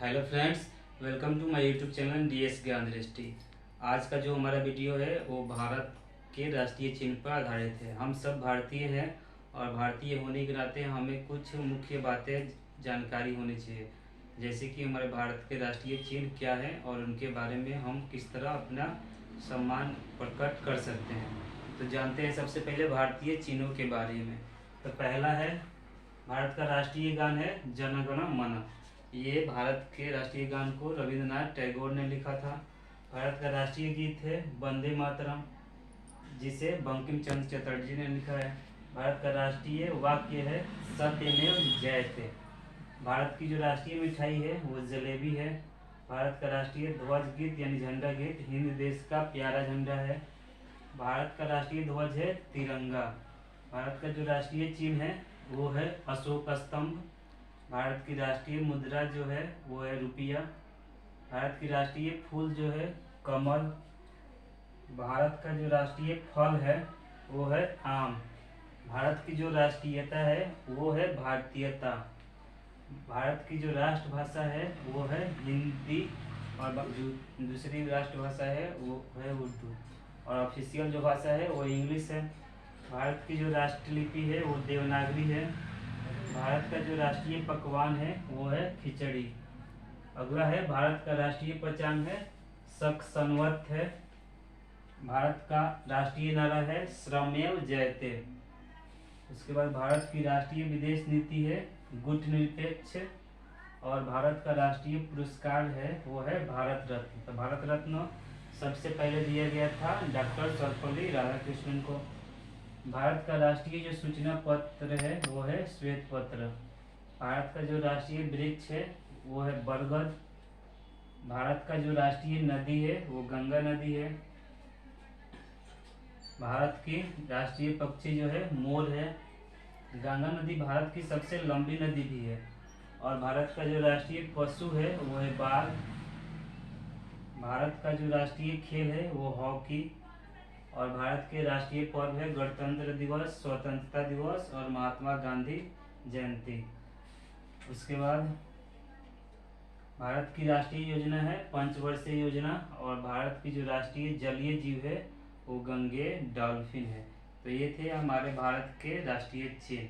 Hello friends, welcome to my YouTube channel DS Gyan Drishti. आज का जो हमारा वीडियो है वो भारत के राष्ट्रीय चिन्ह पर आधारित है। हम सब भारतीय हैं और भारतीय होने के नाते हमें कुछ मुख्य बातें जानकारी होनी चाहिए, जैसे कि हमारे भारत के राष्ट्रीय चिन्ह क्या है और उनके बारे में हम किस तरह अपना सम्मान प्रकट कर सकते हैं। तो जानते हैं सबसे पहले भारतीय चिन्हों के बारे में। तो पहला है, भारत का राष्ट्रीय गान है जन गण मन। ये भारत के राष्ट्रीय गान को रविंद्रनाथ टैगोर ने लिखा था। भारत का राष्ट्रीय गीत है वंदे मातरम, जिसे बंकिम चंद्र चटर्जी ने लिखा है। भारत का राष्ट्रीय वाक्य है सत्यमेव जयते। भारत की जो राष्ट्रीय मिठाई है वो जलेबी है। भारत का राष्ट्रीय ध्वज गीत यानी झंडा गीत हिंद देश का प्यारा झंडा है। भारत का राष्ट्रीय ध्वज है तिरंगा। भारत का जो राष्ट्रीय चिन्ह है वो है अशोक स्तंभ। भारत की राष्ट्रीय मुद्रा जो है वो है रुपया। भारत की राष्ट्रीय फूल जो है कमल। भारत का जो राष्ट्रीय फल है वो है आम। भारत की जो राष्ट्रीयता है वो है भारतीयता। भारत की जो राष्ट्रभाषा है वो है हिंदी और जो दूसरी राष्ट्रभाषा है वो है उर्दू, और ऑफिशियल जो भाषा है वो इंग्लिश है। भारत की जो राष्ट्रलिपि है वो देवनागरी है। भारत का जो राष्ट्रीय पकवान है वो है खिचड़ी। अगला है, भारत का राष्ट्रीय पहचान है सक्सनवत है। भारत का राष्ट्रीय नारा है श्रमेव जयते। उसके बाद भारत की राष्ट्रीय विदेश नीति है गुटनिरपेक्ष। और भारत का राष्ट्रीय पुरस्कार है वो है भारत रत्न। तो भारत रत्न सबसे पहले दिया गया था डॉक्टर सर्वपल्ली राधाकृष्णन को। भारत का राष्ट्रीय जो सूचना पत्र है वो है श्वेत पत्र। भारत का जो राष्ट्रीय वृक्ष है वो है बरगद। भारत का जो राष्ट्रीय नदी है वो गंगा नदी है। भारत की राष्ट्रीय पक्षी जो है मोर है। गंगा नदी भारत की सबसे लंबी नदी भी है। और भारत का जो राष्ट्रीय पशु है वो है बाघ। भारत का जो राष्ट्रीय खेल है वो हॉकी। और भारत के राष्ट्रीय पर्व है गणतंत्र दिवस, स्वतंत्रता दिवस और महात्मा गांधी जयंती। उसके बाद भारत की राष्ट्रीय योजना है पंचवर्षीय योजना। और भारत की जो राष्ट्रीय जलीय जीव है वो गंगे डॉल्फिन है। तो ये थे हमारे भारत के राष्ट्रीय चिन्ह।